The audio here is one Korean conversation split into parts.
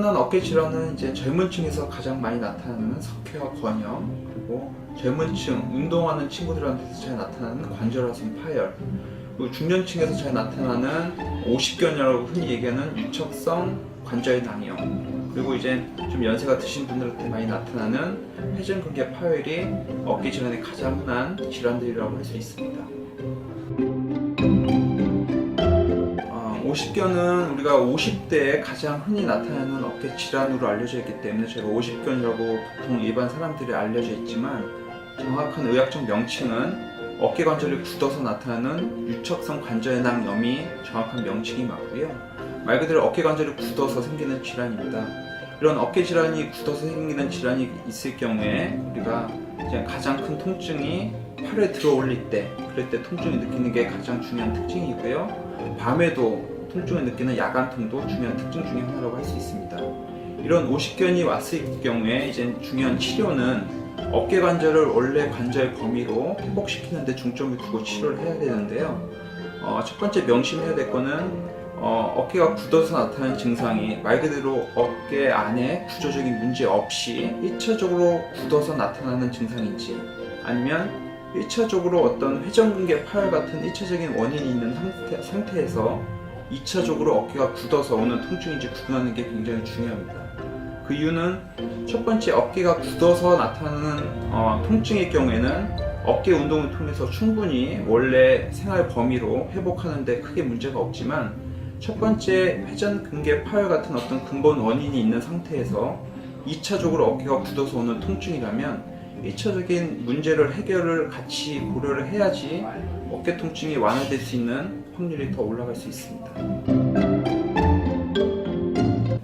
흔한 어깨 질환은 이제 젊은 층에서 가장 많이 나타나는 석회와 권형, 그리고 젊은 층, 운동하는 친구들한테서 잘 나타나는 관절화성 파열, 그리고 중년층에서 잘 나타나는 오십견이라고 흔히 얘기하는 유척성 관절 낭염, 그리고 이제 좀 연세가 드신 분들한테 많이 나타나는 회전근개 파열이 어깨 질환의 가장 흔한 질환들이라고 할 수 있습니다. 오십견은 우리가 50대에 가장 흔히 나타나는 어깨 질환으로 알려져 있기 때문에 저희가 오십견이라고 보통 일반 사람들이 알려져 있지만, 정확한 의학적 명칭은 어깨 관절이 굳어서 나타나는 유척성 관절낭염이 정확한 명칭이 맞고요. 말 그대로 어깨 관절이 굳어서 생기는 질환입니다. 이런 어깨 질환이 굳어서 생기는 질환이 있을 경우에 우리가 이제 가장 큰 통증이 팔에 들어 올릴 때, 그럴 때 통증을 느끼는 게 가장 중요한 특징이고요. 밤에도 통증을 느끼는 야간통도 중요한 특징 중에 하나라고 할 수 있습니다. 이런 오십견이 왔을 경우에 이제 중요한 치료는 어깨 관절을 원래 관절 범위로 회복시키는 데 중점을 두고 치료를 해야 되는데요. 첫 번째 명심해야 될 거는 어깨가 굳어서 나타나는 증상이 말 그대로 어깨 안에 구조적인 문제 없이 1차적으로 굳어서 나타나는 증상인지, 아니면 1차적으로 어떤 회전근개 파열 같은 1차적인 원인이 있는 상태에서 2차적으로 어깨가 굳어서 오는 통증인지 구분하는 게 굉장히 중요합니다. 그 이유는 첫 번째, 어깨가 굳어서 나타나는 통증일 경우에는 어깨 운동을 통해서 충분히 원래 생활 범위로 회복하는 데 크게 문제가 없지만, 첫 번째 회전근개 파열 같은 어떤 근본 원인이 있는 상태에서 2차적으로 어깨가 굳어서 오는 통증이라면 1차적인 문제를 해결을 같이 고려를 해야지 어깨 통증이 완화될 수 있는 확률이 더 올라갈 수 있습니다.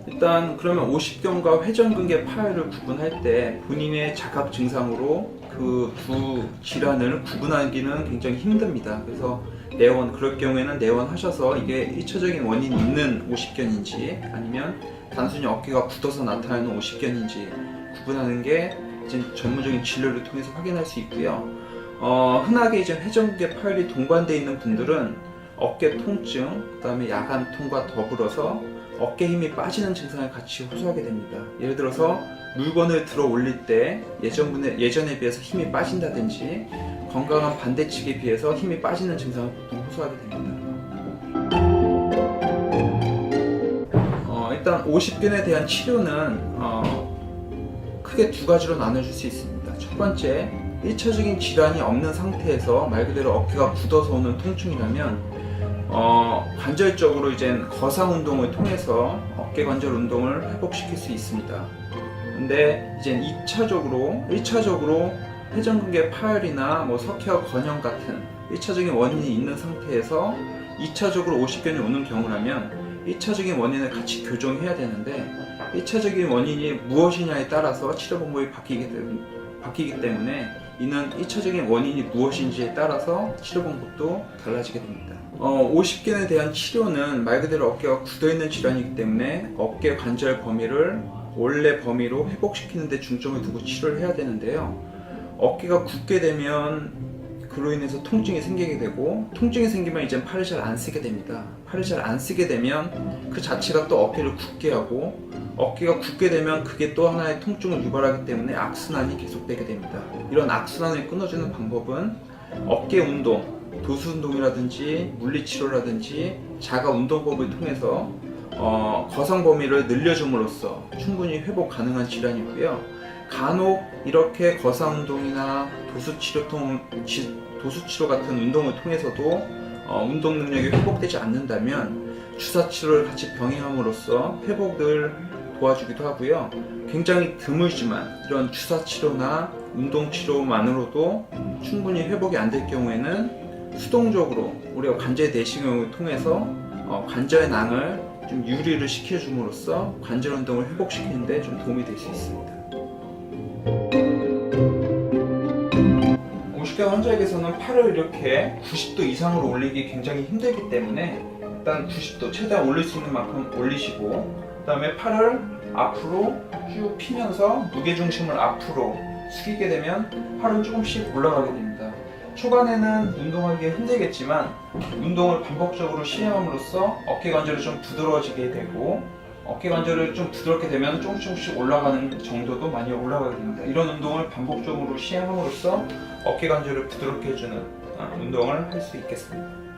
일단 그러면 오십견과 회전근개 파열을 구분할 때 본인의 자각 증상으로 그 두 질환을 구분하기는 굉장히 힘듭니다. 그래서 그럴 경우에는 내원하셔서 이게 1차적인 원인이 있는 오십견인지 아니면 단순히 어깨가 굳어서 나타나는 오십견인지 구분하는 게 이제 전문적인 진료를 통해서 확인할 수 있고요. 흔하게 이제 회전근개 파열이 동반되어 있는 분들은 어깨 통증, 그 다음에 야간통과 더불어서 어깨 힘이 빠지는 증상을 같이 호소하게 됩니다. 예를 들어서 물건을 들어 올릴 때 예전에 비해서 힘이 빠진다든지, 건강한 반대측에 비해서 힘이 빠지는 증상을 보통 호소하게 됩니다. 일단 오십견에 대한 치료는 크게 두 가지로 나눠줄 수 있습니다. 첫 번째, 1차적인 질환이 없는 상태에서 말 그대로 어깨가 굳어서 오는 통증이라면 관절적으로 이제 거상 운동을 통해서 어깨 관절 운동을 회복시킬 수 있습니다. 근데 이제 1차적으로 회전근개 파열이나 석회와 권형 같은 1차적인 원인이 있는 상태에서 2차적으로 오십견이 오는 경우라면 1차적인 원인을 같이 교정해야 되는데, 1차적인 원인이 무엇이냐에 따라서 치료 방법이 바뀌기 때문에 이는 1차적인 원인이 무엇인지에 따라서 치료 방법도 달라지게 됩니다. 오십견에 대한 치료는 말 그대로 어깨가 굳어있는 질환이기 때문에 어깨 관절 범위를 원래 범위로 회복시키는 데 중점을 두고 치료를 해야 되는데요. 어깨가 굳게 되면 그로 인해서 통증이 생기게 되고, 통증이 생기면 이제 팔을 잘 안 쓰게 됩니다. 팔을 잘 안 쓰게 되면 그 자체가 또 어깨를 굳게 하고, 어깨가 굳게 되면 그게 또 하나의 통증을 유발하기 때문에 악순환이 계속되게 됩니다. 이런 악순환을 끊어주는 방법은 어깨 운동, 도수 운동이라든지 물리치료라든지 자가 운동법을 통해서 거상 범위를 늘려줌으로써 충분히 회복 가능한 질환이고요. 간혹 이렇게 거상 운동이나 도수치료 같은 운동을 통해서도 운동 능력이 회복되지 않는다면 주사치료를 같이 병행함으로써 회복을 도와주기도 하고요. 굉장히 드물지만 이런 주사치료나 운동치료만으로도 충분히 회복이 안 될 경우에는 수동적으로 우리가 관절 내시경을 통해서 관절낭을 좀 유리를 시켜줌으로써 관절 운동을 회복시키는 데 좀 도움이 될 수 있습니다. 오십견 환자에게서는 팔을 이렇게 90도 이상으로 올리기 굉장히 힘들기 때문에 일단 90도 최대한 올릴 수 있는 만큼 올리시고, 그 다음에 팔을 앞으로 쭉 피면서 무게중심을 앞으로 숙이게 되면 팔은 조금씩 올라가게 됩니다. 초반에는 운동하기 힘들겠지만 운동을 반복적으로 시행함으로써 어깨 관절이 좀 부드러워지게 되고, 어깨 관절을 좀 부드럽게 되면 조금씩 올라가는 정도도 많이 올라가게 됩니다. 이런 운동을 반복적으로 시행함으로써 어깨 관절을 부드럽게 해주는 운동을 할 수 있겠습니다.